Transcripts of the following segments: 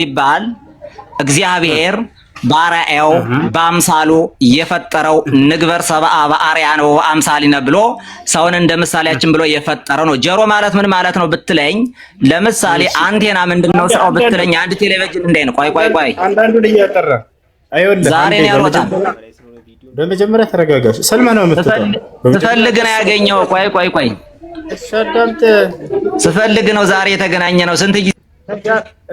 ይባል እግዚአብሔር ባራኤው በአምሳሉ የፈጠረው ንግበር ሰብአ በአርአያነ ወበአምሳሊነ ብሎ ሰውን እንደ ምሳሌያችን ብሎ የፈጠረው ነው። ጆሮ ማለት ምን ማለት ነው ብትለኝ፣ ለምሳሌ አንቴና ምንድነው ስራው ብትለኝ፣ አንድ ቴሌቪዥን እንደ ነው። ቆይ አንዳንዱን እያጠራ አይወልህ። ዛሬ ነው ያሮጣ። በመጀመሪያ ተረጋጋሽ። ሰልማ ነው የምትጠራው። ስፈልግ ነው ያገኘው። ቆይ ሻዳምጥ ስፈልግ ነው ዛሬ የተገናኘ ነው። ስንት ጊዜ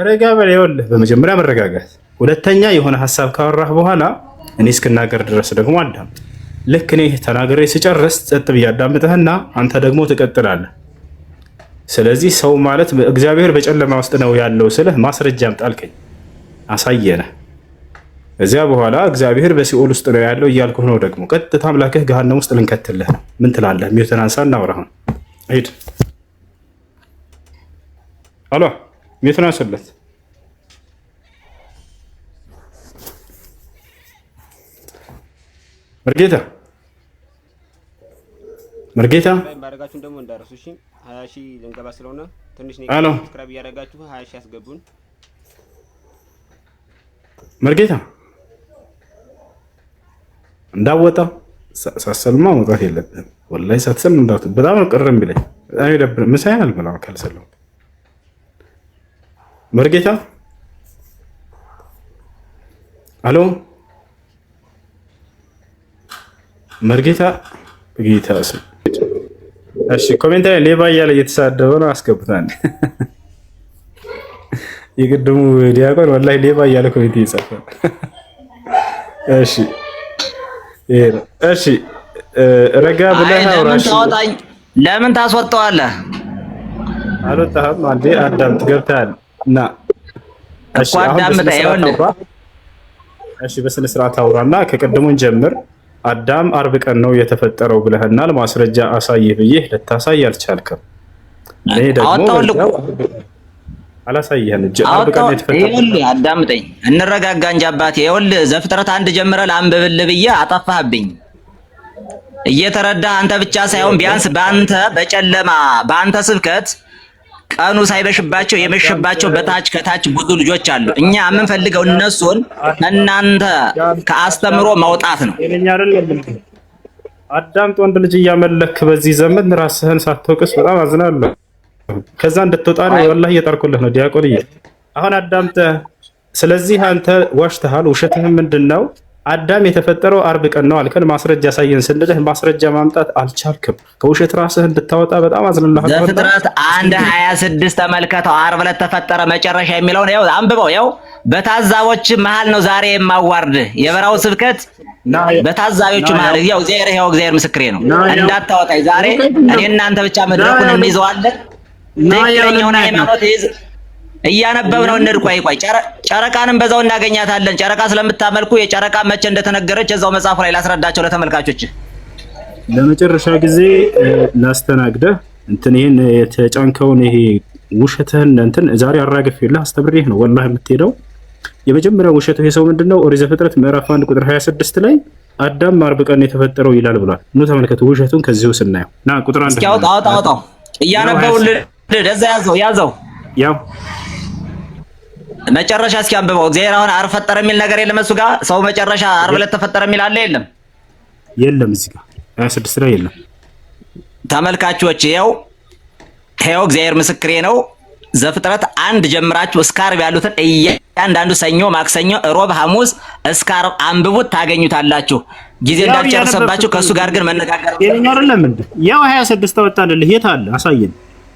ረጋ በል። ይኸውልህ በመጀመሪያ መረጋጋት፣ ሁለተኛ የሆነ ሐሳብ ካወራህ በኋላ እኔ እስክናገር ድረስ ደግሞ አዳምጥ። ልክ እኔ ተናግሬ ስጨርስ ጸጥ ብዬ አዳምጥህና አንተ ደግሞ ትቀጥላለህ። ስለዚህ ሰው ማለት እግዚአብሔር በጨለማ ውስጥ ነው ያለው ስልህ ማስረጃ አምጣ አልከኝ፣ አሳየነህ። እዚያ በኋላ እግዚአብሔር በሲኦል ውስጥ ነው ያለው እያልኩህ ነው። ደግሞ ቀጥታ አምላክህ ገሃነም ውስጥ ልንከትልህ ነው። ምን ትላለህ? ሚውትን አንሳ እናውራ። አሁን ሂድ። አሎ ሚውትን አንስለት። መርጌታ ባረጋችሁን ደግሞ እንዳረሱ። እሺ 20,000 ልንገባ ስለሆነ ትንሽ ነው። ሰብስክራይብ ያደረጋችሁ 20,000 ያስገቡን። መርጌታ እንዳወጣ ሳሰልማ መውጣት የለብህም። ወላሂ ሳትሰልም እንዳወጣ በጣም ነው ቅር የሚለኝ። በጣም ይደብር። ምሳዬን አልበላም ካልሰለምኩ። መርጌታ አሎ መርጌታ ጌታ ስም። እሺ ኮሜንት ላይ ሌባ እያለ እየተሳደበ ነው። አስገቡታል። የቅድሙ ዲያቆን ወላሂ ሌባ እያለ ኮሜንት እየጻፈ። እሺ ረጋ ብለህ አውራሽ። ለምን ታስወጣዋለህ? አልወጣህም። አንዴ አዳምጥ። ገብተሃል እና እኮ አዳምጥ። እሺ በስነ ስርዓት አውራና ከቅድሙን ጀምር። አዳም አርብ ቀን ነው የተፈጠረው ብለህናል። ማስረጃ አሳይህ ብዬህ ልታሳይ አልቻልክም። እኔ ደግሞ አላሳየህም እንጂ አርብ ቀን የተፈጠረው። ይኸውልህ አዳምጠኝ፣ እንረጋጋ እንጂ አባቴ። ይኸውልህ ዘፍጥረት 1 ጀምረህ ላንብብልህ ብዬህ አጠፋህብኝ። እየተረዳህ አንተ ብቻ ሳይሆን ቢያንስ በአንተ በጨለማ በአንተ ስብከት ቀኑ ሳይበሽባቸው የመሸባቸው በታች ከታች ብዙ ልጆች አሉ። እኛ የምንፈልገው እነሱን እናንተ ከአስተምሮ ማውጣት ነው። አዳምጥ። ወንድ ልጅ እያመለክ በዚህ ዘመን ራስህን ሳትወቅስ በጣም አዝናለሁ። ከዛ እንድትወጣ ነው ወላሂ እየጣርኩልህ ነው ዲያቆንዬ። አሁን አዳምጥ። ስለዚህ አንተ ዋሽተሃል። ውሸትህም ምንድነው? አዳም የተፈጠረው አርብ ቀን ነው አልከን። ማስረጃ ሳየን ስንልህ ማስረጃ ማምጣት አልቻልክም። ከውሸት ራስህ እንድታወጣ በጣም አዝናለሁ። ዘፍጥረት 1:26 ተመልከተው። አርብ ዕለት ተፈጠረ መጨረሻ የሚለውን ያው አንብበው። ያው በታዛቦች መሃል ነው ዛሬ የማዋርድ የበራው ስብከት በታዛቢዎቹ መሃል። ያው እግዚአብሔር ምስክሬ ነው። እንዳታወጣኝ ዛሬ እኔ እናንተ ብቻ መድረኩን እንይዘዋለን። ትክክለኛውን ሃይማኖት ይዝ እያነበብነው እንሂድ። ቆይ ጨረቃንም በዛው እናገኛታለን። ጨረቃ ስለምታመልኩ የጨረቃ መቼ እንደተነገረች እዛው መጽሐፉ ላይ ላስረዳቸው ለተመልካቾች። ለመጨረሻ ጊዜ ላስተናግደህ ይሄን የተጫንከውን ይሄ ውሸትህን ዛሬ አራግፌልህ አስተምሬህ ነው ወላሂ የምትሄደው። የመጀመሪያው ውሸት ይሄ ሰው ምንድነው? ኦሪት ዘፍጥረት ምዕራፍ 1 ቁጥር 26 ላይ አዳም አርብ ቀን የተፈጠረው ይላል ብሏል። ኑ ተመልከቱ ውሸቱን ከዚሁ ስናየው። ና ቁጥር 1 እስኪ አውጣው እያነበቡልህ ደዛ ያዘው ያው መጨረሻ እስኪ አንብበው። እግዚአብሔር አሁን አርብ ፈጠረ የሚል ነገር የለም እሱ ጋር። ሰው መጨረሻ አርብ ዕለት ተፈጠረ የሚል አለ? የለም እዚህ ጋር 26 ላይ የለም። ተመልካቾች ይኸው እግዚአብሔር ምስክሬ ነው። ዘፍጥረት 1 ጀምራችሁ እስከ ዓርብ ያሉትን እያንዳንዱ ሰኞ፣ ማክሰኞ፣ ሮብ፣ ሐሙስ እስከ ዓርብ አንብቡት ታገኙታላችሁ። ጊዜ እንዳልጨርሰባችሁ ከእሱ ጋር ግን መነጋገር የለኛው አይደለም እንዴ? ያው 26 ተወጣልህ። የት አለ አሳየን።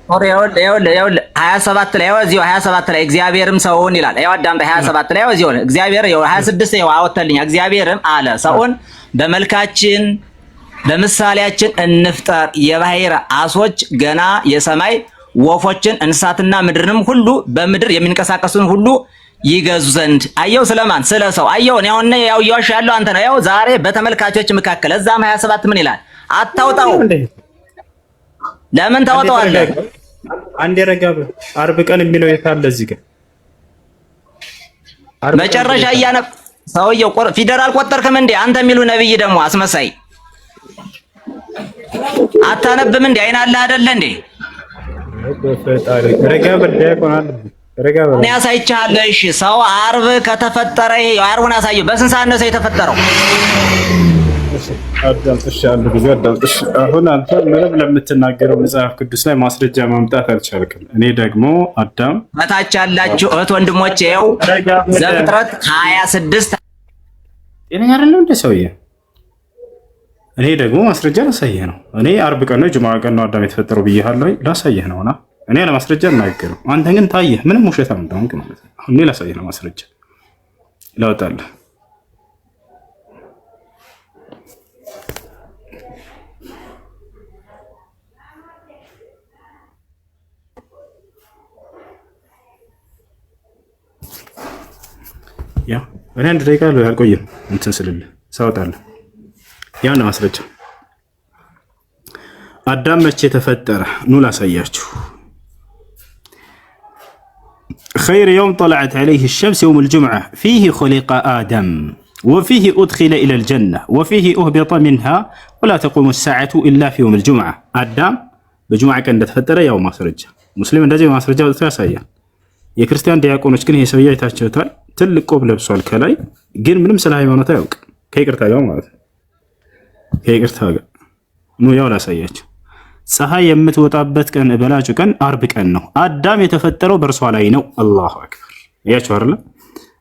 ይኸውልህ 27 ላይ እዚሁ 27 ላይ እግዚአብሔርም ሰውን ይላል። ይኸው አዳምጠኝ 27 ላይ እዚሁ እግዚአብሔር 26 ይኸው አወጣልኝ። እግዚአብሔርም አለ ሰውን በመልካችን በምሳሌያችን እንፍጠር፣ የባህር ዓሦች ገና የሰማይ ወፎችን እንስሳትና ምድርንም ሁሉ በምድር የሚንቀሳቀሱን ሁሉ ይገዙ ዘንድ። አየው ስለማን? ስለ ሰው። አየው ነው ያው እያዋሽ ያለው አንተ ነው። ያው ዛሬ በተመልካቾች መካከል እዛም 27 ምን ይላል? አታውጣው። ለምን ታወጣዋለህ? አንዴ ረጋ በል። አርብ ቀን የሚለው የት አለ? እዚህ ጋር መጨረሻ ሰውየው ፊደል አልቆጠርክም እንዴ አንተ? የሚሉ ነብይ ደግሞ አስመሳይ አታነብም እንዴ? አይን አለ አይደለ እንዴ? በፈጣሪ ረጋ በል። ዲያቆን አለ እኔ አሳይቻለሁ። እሺ ሰው ዓርብ ከተፈጠረ ይሄ ዓርቡን አሳየው። በስንት ሰዓት ነው ሰው የተፈጠረው? አዳምጥሽ አንድ ጊዜ አዳምጥሽ። አሁን አንተ ምንም ለምትናገረው መጽሐፍ ቅዱስ ላይ ማስረጃ ማምጣት አልቻልክም። እኔ ደግሞ አዳም መታች ያላችሁ እህት ወንድሞቼ ይኸው ዘፍጥረት 26 እኔ አይደለም እንደ ሰውዬ እኔ ደግሞ ማስረጃ ላሳየህ ነው። እኔ ዓርብ ቀን ነው ጁምዓ ቀን ነው አዳም የተፈጠረው ብዬሃለሁ። ላሳየህ ነውና እኔ ለማስረጃ እናገረው። አንተ ግን ታየህ ምንም ውሸታም እንደሆንክ ማለት ነው። እኔ ላሳየህ ነው ማስረጃ ላውጣልህ። ያ እኔ አንድ ደቂቃ አልቆይም እንትን ስልልህ ሳወጣልህ ያን ማስረጃ አዳም መቼ ተፈጠረ? ኑ ላሳያችሁ። خير يوم طلعت عليه الشمس يوم الجمعة فيه خلق آدم وفيه أدخل إلى الجنة وفيه أهبط منها ولا تقوم الساعة إلا في يوم الجمعة. آدم بجمعة كان تفطر يوم ማስረጃ ሙስሊም እንደዚህ ማስረጃ ወጥቶ ያሳያል። የክርስቲያን ዲያቆኖች ግን ይሄ ሰውዬ አይታችሁታል። ትልቅ ቆብ ለብሷል። ከላይ ግን ምንም ስለ ሃይማኖት አያውቅ። ከይቅርታ ጋር ማለት ነው። ከይቅርታ ጋር ኑ ያው ላሳያችሁ። ፀሐይ የምትወጣበት ቀን በላጩ ቀን ዓርብ ቀን ነው። አዳም የተፈጠረው በእርሷ ላይ ነው። አላሁ አክበር። ያያችሁ አይደል?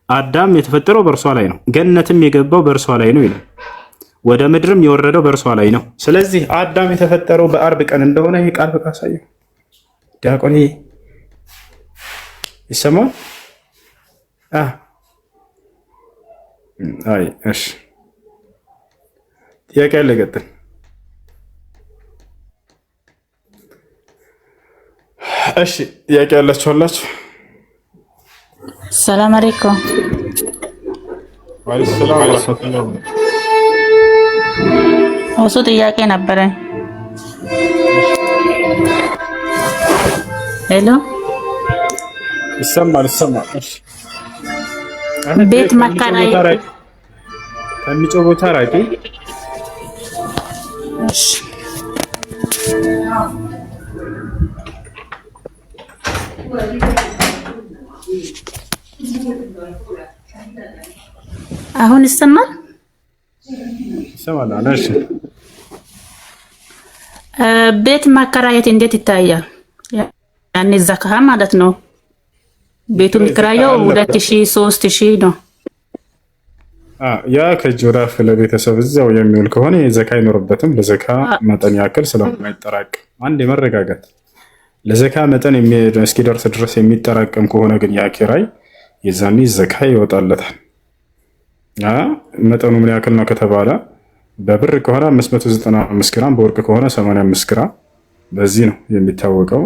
አዳም የተፈጠረው በእርሷ ላይ ነው። ገነትም የገባው በእርሷ ላይ ነው ይላል። ወደ ምድርም የወረደው በእርሷ ላይ ነው። ስለዚህ አዳም የተፈጠረው በዓርብ ቀን እንደሆነ ይሄ ቃል በቃ አሳየው። ዲያቆን ይሰማል? አይ እሺ፣ ጥያቄ አለ። ቀጥል። እሺ፣ ጥያቄ ያላችሁ አላችሁ? ሰላም አለይኩም። ወአለይኩም ሰላም ወራህመቱላህ። እሱ ጥያቄ ነበረኝ። ሄሎ፣ ይሰማል? ይሰማል። እሺ፣ ቤት ማከራየት ከሚጮህ ቦታ ራቂ። እሺ፣ አሁን ይሰማል? ይሰማል። እሺ፣ ቤት ማከራየት እንዴት ይታያል? ያኔ ዘካ ማለት ነው። ቤቱ የሚከራየው 2000 3000 ነው። ያ ከእጅ ወደ አፍ ለቤተሰብ እዚያው የሚውል ከሆነ የዘካ አይኖርበትም። ለዘካ መጠን ያክል ስለማይጠራቅም አንድ የመረጋጋት ለዘካ መጠን እስኪደርስ ድረስ የሚጠራቀም ከሆነ ግን ያ ኪራይ የዛኔ ዘካ ይወጣለታል። መጠኑ ምን ያክል ነው ከተባለ በብር ከሆነ 595 ግራም፣ በወርቅ ከሆነ 85 ግራም። በዚህ ነው የሚታወቀው።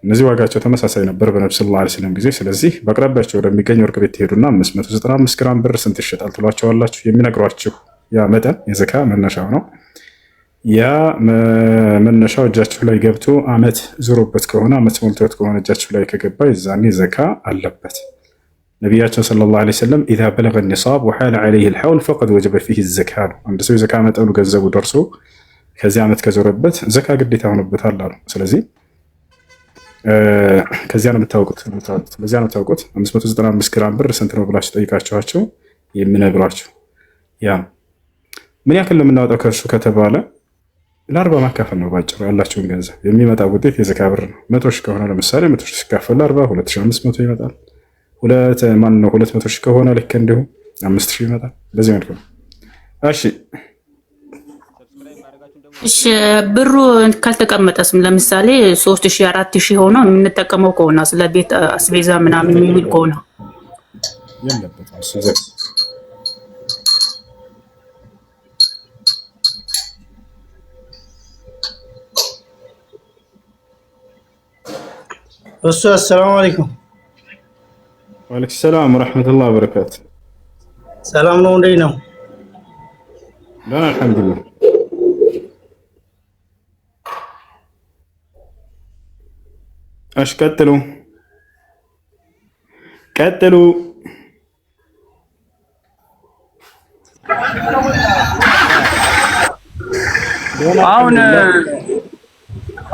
እነዚህ ዋጋቸው ተመሳሳይ ነበር በነብዩ ሰለላሁ ዐለይሂ ወሰለም ጊዜ። ስለዚህ በአቅራቢያቸው ወደሚገኝ ወርቅ ቤት ትሄዱና 595 ግራም ብር ስንት ይሸጣል ትሏቸዋላችሁ። የሚነግሯችሁ ያ መጠን የዘካ መነሻው ነው። ያ መነሻው እጃችሁ ላይ ገብቶ አመት ዞሮበት ከሆነ አመት ሞልቶት ከሆነ እጃችሁ ላይ ከገባ የዛኔ ዘካ አለበት። ነቢያችን ሰለላሁ ዐለይሂ ወሰለም ኢዛ በለገ ኒሳብ ወሐለ ዐለይሂ አልሐውል ፈቀድ ወጀበ ፊህ ዘካ ነው። አንድ ሰው የዘካ መጠኑ ገንዘቡ ደርሶ ከዚህ አመት ከዞረበት ዘካ ግዴታ ሆኖበታል አሉ። ስለዚህ ከዚያ ነው የምታውቁት። በዚያ ነው የምታውቁት 595 ግራም ብር ስንት ነው ብላችሁ ጠይቃችኋቸው የሚነግሯችሁ ያ ምን ያክል ነው የምናወጣው ከእርሱ ከተባለ ለ40 ማካፈል ነው። ባጭሩ ያላችሁን ገንዘብ የሚመጣ ውጤት የዘካ ብር ነው። 100 ሺህ ከሆነ ለምሳሌ 100 ሺህ ሲካፈል 40 2500 ይመጣል። 200 ሺህ ከሆነ ልክ እንዲሁ 5000 ይመጣል። በዚህ መልኩ ነው። እሺ ብሩ ካልተቀመጠስም ለምሳሌ 3000 4000 ሆኖ የምንጠቀመው ከሆነ ስለ ቤት አስቤዛ ምናምን የሚል ከሆነ እሱ አሰላሙ አለይኩም። ወአለይኩም ሰላም ወራህመቱላሂ ወበረካቱ። ሰላም ነው? እንዴት ነው? ደህና አልሐምዱሊላህ። እሺ ቀጥሉ።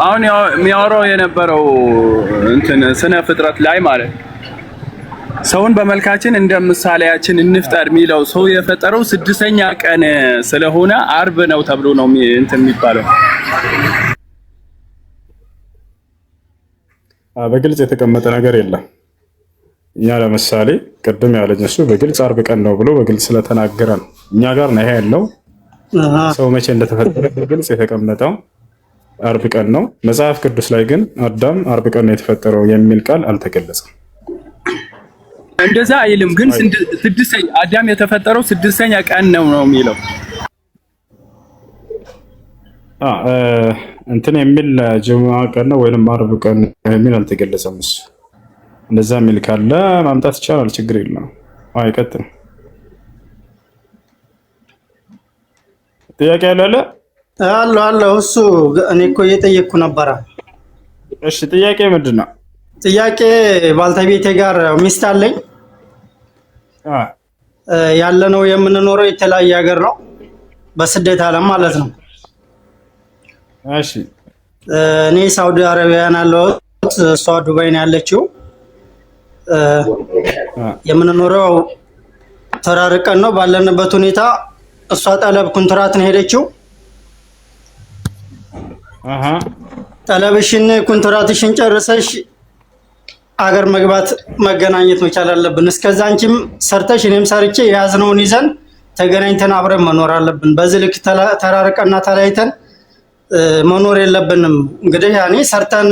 አሁን የሚያወራው የነበረው እንትን ስነ ፍጥረት ላይ ማለት ሰውን በመልካችን እንደ ምሳሌያችን እንፍጠር የሚለው ሰው የፈጠረው 6ኛ ቀን ስለሆነ አርብ ነው ተብሎ ነው እንትን የሚባለው። በግልጽ የተቀመጠ ነገር የለም። እኛ ለምሳሌ ቅድም ያለኝ እሱ በግልጽ አርብ ቀን ነው ብሎ በግልጽ ስለተናገረ ነው። እኛ ጋር ነው ይሄ ያለው። ሰው መቼ እንደተፈጠረ በግልጽ የተቀመጠው አርብ ቀን ነው። መጽሐፍ ቅዱስ ላይ ግን አዳም አርብ ቀን ነው የተፈጠረው የሚል ቃል አልተገለጸም። እንደዛ አይልም። ግን አዳም የተፈጠረው 6ኛ ቀን ነው የሚለው እንትን የሚል ጅሙዓ ቀን ነው ወይንም አርብ ቀን የሚል አልተገለጸም። እሱ እንደዛ የሚል ካለ ማምጣት ይቻላል፣ ችግር የለም። አይቀጥም። ጥያቄ ያለ አለ እሱ እኔ እኮ እየጠየቅኩ ነበረ። እሺ ጥያቄ ምንድን ነው? ጥያቄ ባልተቤቴ ጋር ሚስት አለኝ። ያለነው የምንኖረው የተለያየ ሀገር ነው፣ በስደት ዓለም ማለት ነው። እሺ እኔ ሳውዲ አረቢያ ያለሁት፣ እሷ ዱባይ ነው ያለችው። የምንኖረው ተራርቀን ነው። ባለንበት ሁኔታ እሷ ጠለብ ኮንትራት ነው ሄደችው። ጠለብሽን ኮንትራትሽን ጨርሰሽ አገር መግባት መገናኘት መቻል አለብን። እስከዛ አንቺም ሰርተሽ እኔም ሰርቼ የያዝነውን ይዘን ተገናኝተን አብረን መኖር አለብን። በዚህ ልክ ተራርቀና ተለያይተን መኖር የለብንም። እንግዲህ ያኔ ሰርተን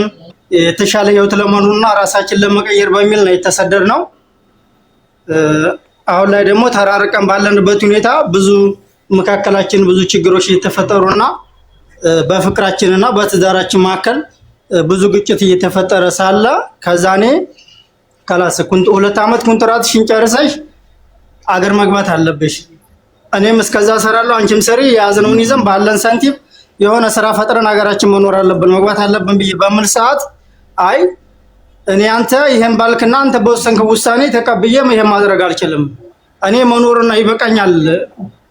የተሻለ ህይወት ለመኖርና ራሳችን ለመቀየር በሚል ነው የተሰደድነው። አሁን ላይ ደግሞ ተራርቀን ባለንበት ሁኔታ ብዙ መካከላችን ብዙ ችግሮች እየተፈጠሩና በፍቅራችንና በትዳራችን መካከል ብዙ ግጭት እየተፈጠረ ሳለ ከዛኔ ከላስ 2 ዓመት ኮንትራትሽን ጨርሰሽ አገር መግባት አለብሽ። እኔም እስከዛ ሰራለሁ፣ አንቺም ሰሪ፣ የያዝነውን ይዘን ባለን ሳንቲም የሆነ ስራ ፈጥረን ሀገራችን መኖር አለብን መግባት አለብን ብዬ በምን ሰዓት አይ እኔ አንተ ይሄን ባልክና አንተ በወሰንከው ውሳኔ ተቀብዬም ይሄን ማድረግ አልችልም፣ እኔ መኖርና ይበቃኛል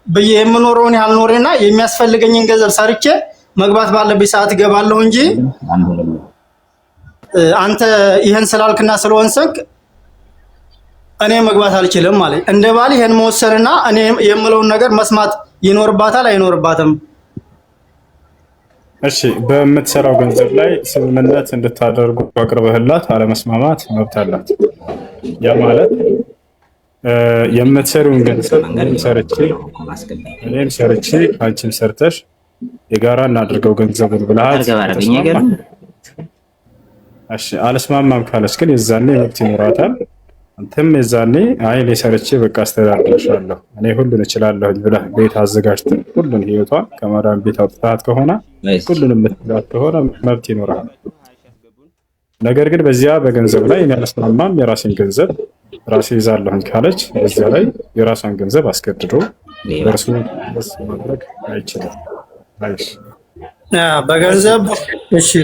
ብዬ የምኖረውን ያህል ኖሬና የሚያስፈልገኝን ገንዘብ ሰርቼ መግባት ባለብኝ ሰዓት እገባለሁ እንጂ አንተ ይሄን ስላልክና ስለወሰንክ እኔ መግባት አልችልም ማለት እንደ ባል ይሄን መወሰንና እኔ የምለውን ነገር መስማት ይኖርባታል አይኖርባትም? እሺ በምትሰራው ገንዘብ ላይ ስምምነት እንድታደርጉ አቅርበህላት አለመስማማት መብት አላት። ያ ማለት የምትሰሪውን ገንዘብ እኔም ሰርቼ አንቺም ሰርተሽ የጋራ እናድርገው ገንዘቡን ብለሃት እሺ አልስማማም ካለች ግን የዛኔ መብት ይኖራታል። አንተም የዛኔ አይ እኔ ሰርቼ በቃ አስተዳድርሻለሁ እኔ ሁሉን እችላለሁኝ ብለህ ቤት አዘጋጅተህ ሁሉን ህይወቷን ከማዳም ቤት አውጥታት ከሆነ ሁሉንም የምትላት ከሆነ መብት ይኖራል። ነገር ግን በዚያ በገንዘብ ላይ እኔ አልስማማም የራሴን ገንዘብ ራሴ ይዛለሁኝ ካለች በዚያ ላይ የራሷን ገንዘብ አስገድዶ በእርሱ ማድረግ አይችልም።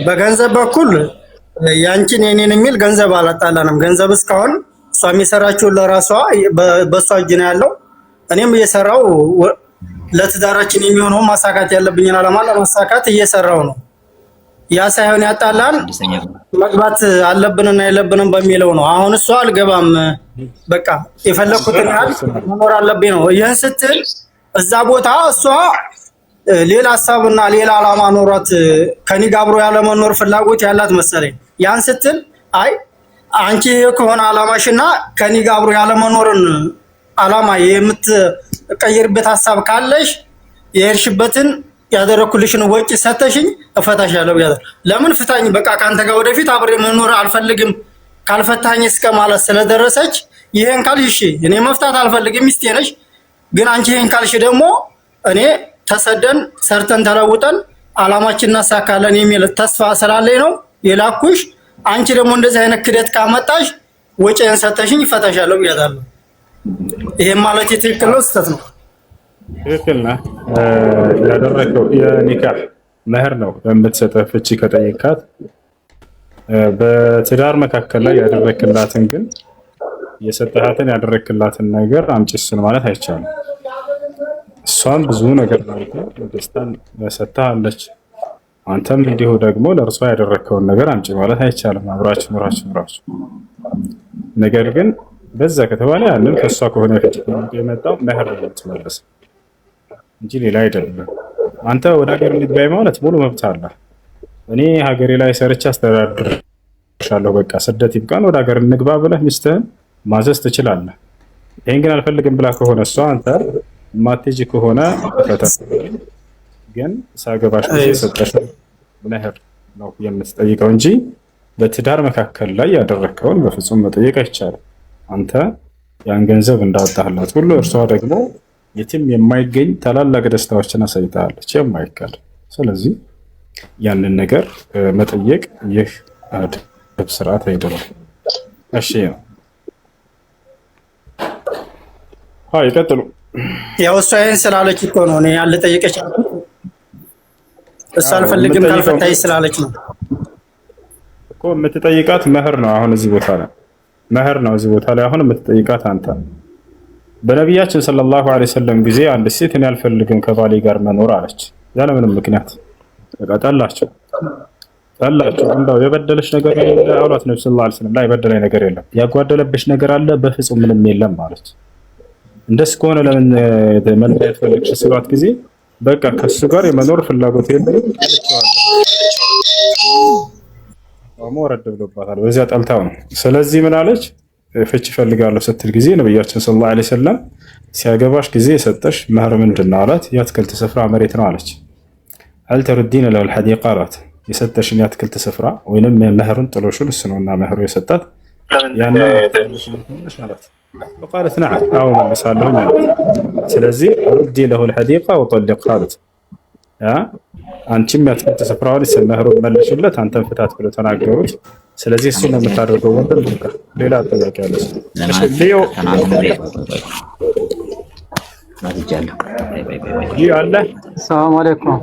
በገንዘብ በኩል ያንቺን የኔን የሚል ገንዘብ አላጣላንም። ገንዘብ እስካሁን እሷ የሚሰራችውን ለራሷ በእሷ እጅ ነው ያለው። እኔም እየሰራው ለትዳራችን የሚሆነው ማሳካት ያለብኝን ዓላማ ለማሳካት እየሰራው ነው። ያ ሳይሆን ያጣላን መግባት አለብንና የለብንም በሚለው ነው። አሁን እሷ አልገባም በቃ የፈለኩትን ያህል መኖር አለብኝ ነው። ይህን ስትል እዛ ቦታ እሷ ሌላ ሀሳብና ሌላ ዓላማ ኖሯት ከኔ ጋር አብሮ ያለመኖር ፍላጎት ያላት መሰለኝ። ያን ስትል አይ አንቺ ከሆነ ዓላማሽና ከኔ ጋር አብሮ ያለመኖርን ዓላማ የምትቀይርበት ሀሳብ ካለሽ የሄድሽበትን ያደረኩልሽን ወጪ ሰተሽኝ እፈታሻለሁ ያለ ለምን ፍታኝ በቃ ካንተ ጋር ወደፊት አብሬ መኖር አልፈልግም ካልፈታኝ እስከ ማለት ስለደረሰች ይሄን ካልሽ እሺ እኔ መፍታት አልፈልግም ሚስቴ ነሽ ግን አንቺ ይሄን ካልሽ ደግሞ እኔ ተሰደን ሰርተን ተለውጠን ዓላማችንን እናሳካለን የሚል ተስፋ ስላለኝ ነው የላኩሽ። አንቺ ደግሞ እንደዚህ አይነት ክደት ካመጣሽ ወጪን ሰተሽኝ እፈታሻለሁ ብያታለሁ። ይሄ ማለት ትክክል ነው ስህተት ነው? ትክክል ነው። ያደረከው የኒካህ መህር ነው በምትሰጠው ፍቺ ከጠየካት በትዳር መካከል ላይ ያደረክላትን ግን የሰጠሃትን ያደረክላትን ነገር አምጪ እሱን ማለት አይቻልም። እሷም ብዙ ነገር ማለት ደስታን ሰጥታለች። አንተም እንዲሁ ደግሞ ለእርሷ ያደረከውን ነገር አምጪ ማለት አይቻልም። አብራችሁ ኑራችሁ ነገር ግን በዛ ከተባለ ያንን ከሷ ከሆነ የመጣው መህር ነው ትመለስ እንጂ ሌላ አይደለም። አንተ ወደ ሀገር እንድትገባ ማለት ሙሉ መብት አለ። እኔ ሀገሬ ላይ ሰርቼ አስተዳድርሻለሁ፣ በቃ ስደት ይብቃን፣ ወደ ሀገር እንግባ ብለህ ሚስትህን ማዘዝ ትችላለህ። ይሄን ግን አልፈልግም ብላ ከሆነ እሷ አንተ ማትጂ ከሆነ ግን ሳገባሽ የሰጠሽ መህር ነው የምትጠይቀው እንጂ በትዳር መካከል ላይ ያደረከውን በፍጹም መጠየቅ አይቻልም። አንተ ያን ገንዘብ እንዳወጣህላት ሁሉ እርሷ ደግሞ የትም የማይገኝ ታላላቅ ደስታዎችን አሳይታለች የማይካድ። ስለዚህ ያንን ነገር መጠየቅ ይህ አደብ ስርዓት አይደለም። እሺ ይቀጥሉ። ያው እሷ ይሄን ስላለች እኮ ነው እኔ ያልጠየቀች እሷ አልፈልግም ካልፈታኝ ስላለች ነው እኮ የምትጠይቃት መህር ነው። አሁን እዚህ ቦታ ላይ መህር ነው። እዚህ ቦታ ላይ አሁን የምትጠይቃት አንተ በነቢያችን ሰለላሁ ዐለይሂ ወሰለም ጊዜ አንድ ሴት እኔ አልፈልግም ከባሌ ጋር መኖር አለች። ያለ ምንም ምክንያት በቃ ጠላቸው። እንደው የበደለሽ ነገር የለ አውላት ነብዩ ሰለላሁ ዐለይሂ ወሰለም ላይ የበደለኝ ነገር የለም፣ ያጓደለብሽ ነገር አለ በፍጹም ምንም የለም ማለት። እንደዚህ ከሆነ ለምን መለያየት ፈለግሽ ሲሏት ጊዜ በቃ ከሱ ጋር የመኖር ፍላጎት የለም ወረድ ብሎባታል። በዚያ ጠልታው ነው። ስለዚህ ምን አለች? ፍች ፈልጋለሁ ስትል ጊዜ ነብያችን ሰለላሁ ዐለይሂ ወሰለም ሲያገባሽ ጊዜ የሰጠሽ መህር ምንድነው አላት። የአትክልት ስፍራ መሬት ነው አለች። አልተሩዲነ ለል ሐዲቃ አላት። የሰጠሽን የአትክልት ስፍራ ወይንም መህሩን ጥሎሹን እሱ ነውና መህሩ የሰጣት ያን ማለት وقالت نعم አዎ መልሳለሁ ማለት። ስለዚህ ሩዲ ለሁ الحديقة وطلق قالت አንቺም የአትክልት ስፍራውን መህሩን መልሽለት አንተን ፍታት ብሎ ተናገሩት። ስለዚህ እሱ ነው የምታደርገው ወንድም። ሌላ ጥያቄ አለ? ሊዮ አለ። ሰላም አለይኩም።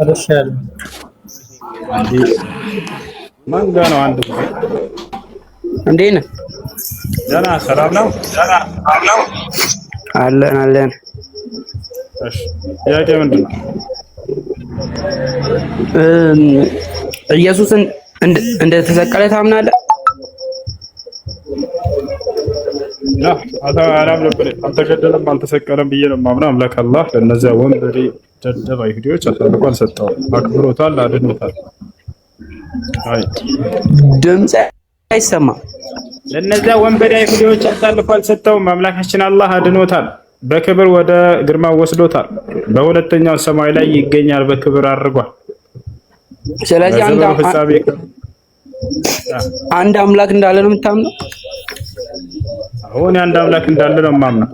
ማን ጋር ነው? አንድ እንዴት ነህ? ደህና ሰላም ነው? አለን። እሺ ጥያቄ ምንድን ነው? ኢየሱስን እንደተሰቀለ ታምናለህ? አልተገደለም አልተሰቀለም ብዬ ነው የማምነው። አምላክ አላህ ለእነዚያ ወንበዴ ደደብ አይሁዶች አሳልፎ አልሰጠውም። አክብሮታል፣ አድኖታል። ድምፅ አይሰማም። ለእነዚያ ወንበዴ አይሁዶች አሳልፎ አልሰጠውም። አምላካችን አላህ አድኖታል፣ በክብር ወደ ግርማ ወስዶታል። በሁለተኛው ሰማይ ላይ ይገኛል፣ በክብር አድርጓል። ስለዚህ አንድ አምላክ እንዳለ ነው የምታምነው? አሁን አንድ አምላክ እንዳለ ነው የማምነው።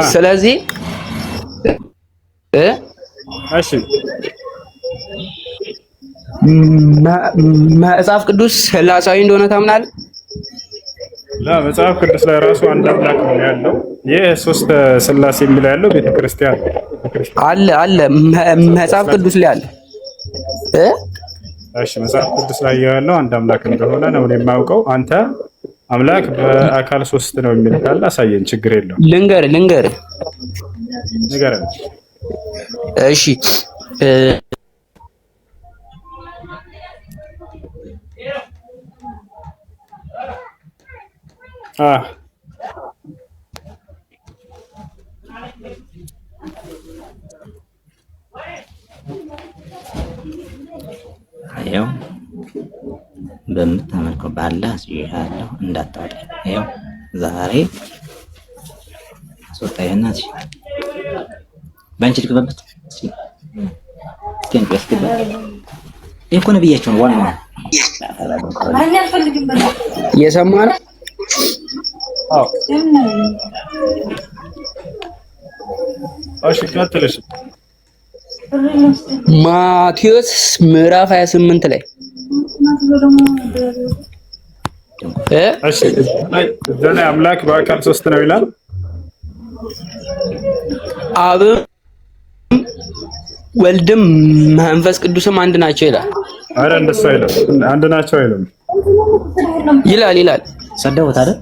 ስለዚህ እሺ መጽሐፍ ቅዱስ ስላሳዊ እንደሆነ ታምናለህ? መጽሐፍ ቅዱስ ላይ ራሱ አንድ አምላክ ነው ያለው። ይህ ሶስት ስላሴ የሚለው ያለው ቤተክርስቲያን አለ መጽሐፍ ቅዱስ ላይ አለ። እሺ መጽሐፍ ቅዱስ ላይ ያለው አንድ አምላክ እንደሆነ ነው የማውቀው። አንተ አምላክ በአካል ሶስት ነው የሚል ካለ አሳየን፣ ችግር የለውም። ልንገርህ። እሺ ይኸው በምታመልከው ባላህ ሲያለው እንዳታወጣ። ይኸው ዛሬ አስወጣይና እሺ ባንቺ ልክበበት እስኪ ያስገባ እኮ ነብያቸው ነው ዋናው የሰማህ ነው። እሺ ቀጥልሽ። ማቴዎስ ምዕራፍ 28 ላይ እሺ ዘና አምላክ በአካል ሶስት ነው ይላል። አብም ወልድም መንፈስ ቅዱስም አንድ ናቸው ይላል። አረ እንደሱ አይልም፣ አንድ ናቸው አይልም ይላል። ሰደውት አይደል?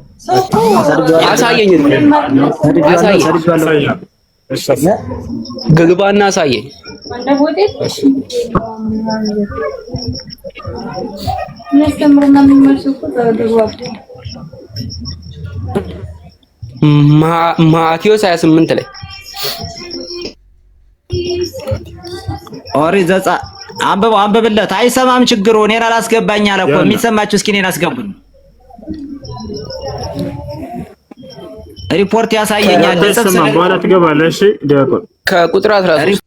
አሳየኝ ግባና አሳየኝ። ማቴዎስ 28 ላይ ኦሪት ዘጸአት አንብብለት። አይሰማም ችግሩ። እኔን አላስገባኝ አለ እኮ። የሚሰማችሁ እስኪ እኔን አስገቡኝ። ሪፖርት ያሳየኛል። በኋላ ትገባለህ። እሺ ዲያቆን ከቁጥር 13